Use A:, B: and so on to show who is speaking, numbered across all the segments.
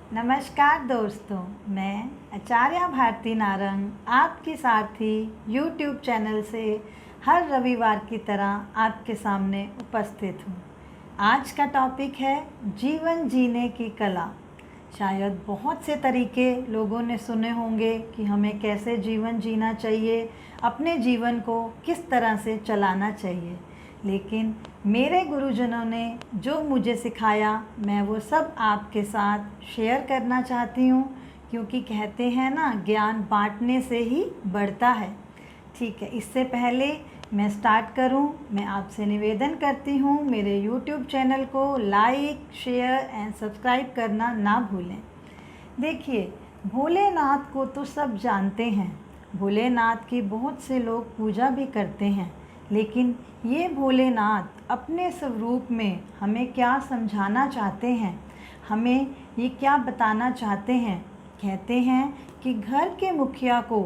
A: नमस्कार दोस्तों, मैं आचार्य भारती नारंग आपकी साथी YouTube चैनल से हर रविवार की तरह आपके सामने उपस्थित हूँ। आज का टॉपिक है जीवन जीने की कला। शायद बहुत से तरीके लोगों ने सुने होंगे कि हमें कैसे जीवन जीना चाहिए, अपने जीवन को किस तरह से चलाना चाहिए, लेकिन मेरे गुरुजनों ने जो मुझे सिखाया मैं वो सब आपके साथ शेयर करना चाहती हूँ, क्योंकि कहते हैं ना, ज्ञान बांटने से ही बढ़ता है। ठीक है, इससे पहले मैं स्टार्ट करूँ, मैं आपसे निवेदन करती हूँ मेरे YouTube चैनल को लाइक, शेयर एंड सब्सक्राइब करना ना भूलें। देखिए, भोलेनाथ को तो सब जानते हैं, भोलेनाथ की बहुत से लोग पूजा भी करते हैं, लेकिन ये भोलेनाथ अपने स्वरूप में हमें क्या समझाना चाहते हैं, हमें ये क्या बताना चाहते हैं। कहते हैं कि घर के मुखिया को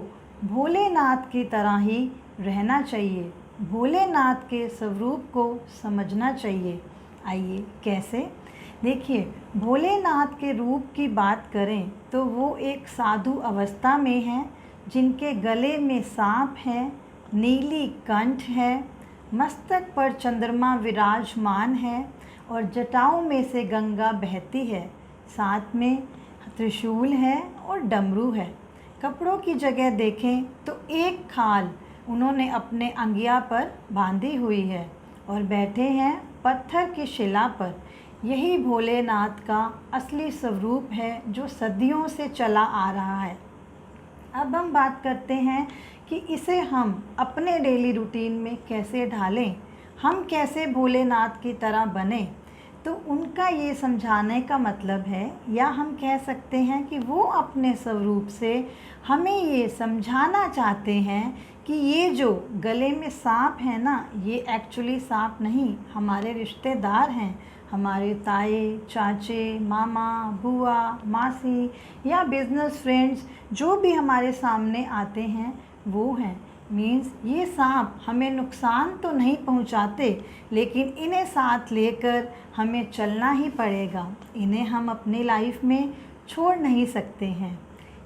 A: भोलेनाथ की तरह ही रहना चाहिए, भोलेनाथ के स्वरूप को समझना चाहिए। आइए कैसे? देखिए, भोलेनाथ के रूप की बात करें तो वो एक साधु अवस्था में हैं, जिनके गले में सांप है, नीली कंठ है, मस्तक पर चंद्रमा विराजमान है और जटाओं में से गंगा बहती है। साथ में त्रिशूल है और डमरू है। कपड़ों की जगह देखें तो एक खाल उन्होंने अपने अंगिया पर बांधी हुई है और बैठे हैं पत्थर की शिला पर। यही भोलेनाथ का असली स्वरूप है, जो सदियों से चला आ रहा है। अब हम बात करते हैं कि इसे हम अपने डेली रूटीन में कैसे ढालें, हम कैसे भोलेनाथ की तरह बने। तो उनका ये समझाने का मतलब है, या हम कह सकते हैं कि वो अपने स्वरूप से हमें ये समझाना चाहते हैं कि ये जो गले में सांप है ना, ये एक्चुअली सांप नहीं, हमारे रिश्तेदार हैं, हमारे ताए, चाचे, मामा, बुआ, मासी या बिजनेस फ्रेंड्स जो भी हमारे सामने आते हैं वो हैं। मीन्स ये सांप हमें नुकसान तो नहीं पहुंचाते, लेकिन इन्हें साथ लेकर हमें चलना ही पड़ेगा, इन्हें हम अपनी लाइफ में छोड़ नहीं सकते हैं।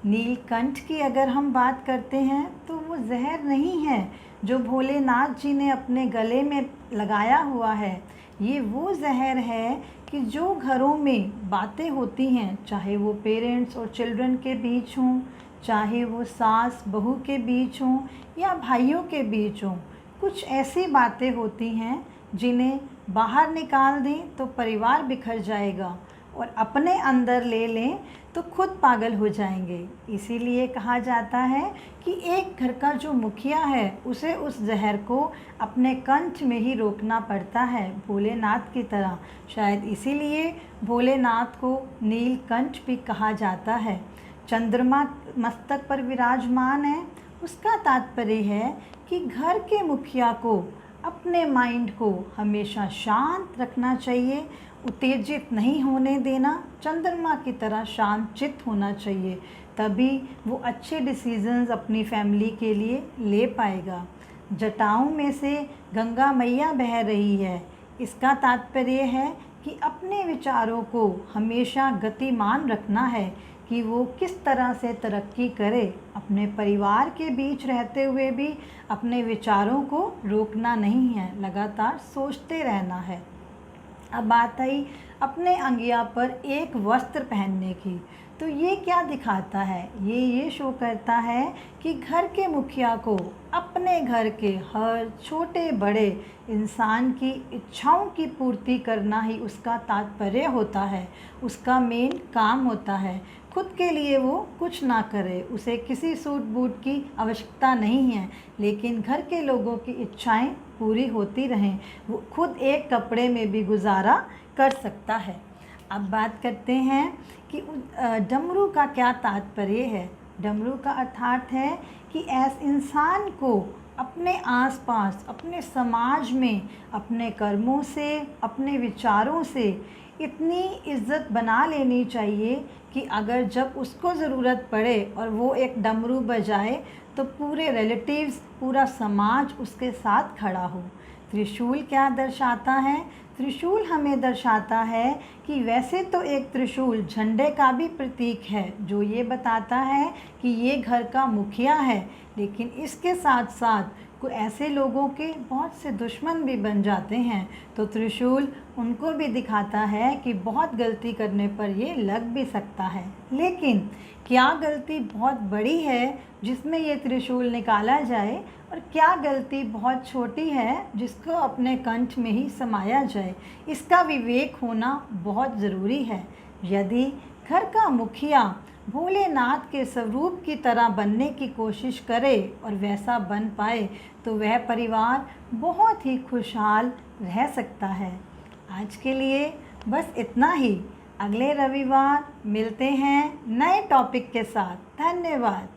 A: नीलकंठ की अगर हम बात करते हैं तो वो जहर नहीं है जो भोलेनाथ जी ने अपने गले में लगाया हुआ है। ये वो जहर है कि जो घरों में बातें होती हैं, चाहे वो पेरेंट्स और चिल्ड्रन के बीच हों, चाहे वो सास बहू के बीच हों या भाइयों के बीच हों, कुछ ऐसी बातें होती हैं जिन्हें बाहर निकाल दें तो परिवार बिखर जाएगा, और अपने अंदर ले लें तो खुद पागल हो जाएंगे। इसीलिए कहा जाता है कि एक घर का जो मुखिया है उसे उस जहर को अपने कंठ में ही रोकना पड़ता है, भोलेनाथ की तरह। शायद इसीलिए भोलेनाथ को नीलकंठ भी कहा जाता है। चंद्रमा मस्तक पर विराजमान है, उसका तात्पर्य है कि घर के मुखिया को अपने माइंड को हमेशा शांत रखना चाहिए, उत्तेजित नहीं होने देना, चंद्रमा की तरह शांत चित्त होना चाहिए, तभी वो अच्छे डिसीजंस अपनी फैमिली के लिए ले पाएगा। जटाओं में से गंगा मैया बह रही है, इसका तात्पर्य है कि अपने विचारों को हमेशा गतिमान रखना है कि वो किस तरह से तरक्की करे, अपने परिवार के बीच रहते हुए भी अपने विचारों को रोकना नहीं है, लगातार सोचते रहना है। अब बात आई अपने अंगिया पर एक वस्त्र पहनने की, तो ये क्या दिखाता है? ये शो करता है कि घर के मुखिया को अपने घर के हर छोटे बड़े इंसान की इच्छाओं की पूर्ति करना ही उसका तात्पर्य होता है, उसका मेन काम होता है। खुद के लिए वो कुछ ना करे, उसे किसी सूट बूट की आवश्यकता नहीं है, लेकिन घर के लोगों की इच्छाएं पूरी होती रहें। वो खुद एक कपड़े में भी गुजारा कर सकता है। अब बात करते हैं कि डमरू का क्या तात्पर्य है। डमरू का अर्थात है कि ऐसे इंसान को अपने आसपास, अपने समाज में, अपने कर्मों से, अपने विचारों से इतनी इज्जत बना लेनी चाहिए कि अगर जब उसको ज़रूरत पड़े और वो एक डमरू बजाए तो पूरे रिलेटिव्स, पूरा समाज उसके साथ खड़ा हो। त्रिशूल क्या दर्शाता है? त्रिशूल हमें दर्शाता है कि वैसे तो एक त्रिशूल झंडे का भी प्रतीक है, जो ये बताता है कि ये घर का मुखिया है, लेकिन इसके साथ साथ कोई ऐसे लोगों के बहुत से दुश्मन भी बन जाते हैं, तो त्रिशूल उनको भी दिखाता है कि बहुत गलती करने पर ये लग भी सकता है। लेकिन क्या गलती बहुत बड़ी है जिसमें ये त्रिशूल निकाला जाए, और क्या गलती बहुत छोटी है जिसको अपने कंठ में ही समाया जाए? इसका विवेक होना बहुत ज़रूरी है। यदि घर का मुखिया भोलेनाथ के स्वरूप की तरह बनने की कोशिश करे और वैसा बन पाए तो वह परिवार बहुत ही खुशहाल रह सकता है। आज के लिए बस इतना ही। अगले रविवार मिलते हैं नए टॉपिक के साथ। धन्यवाद।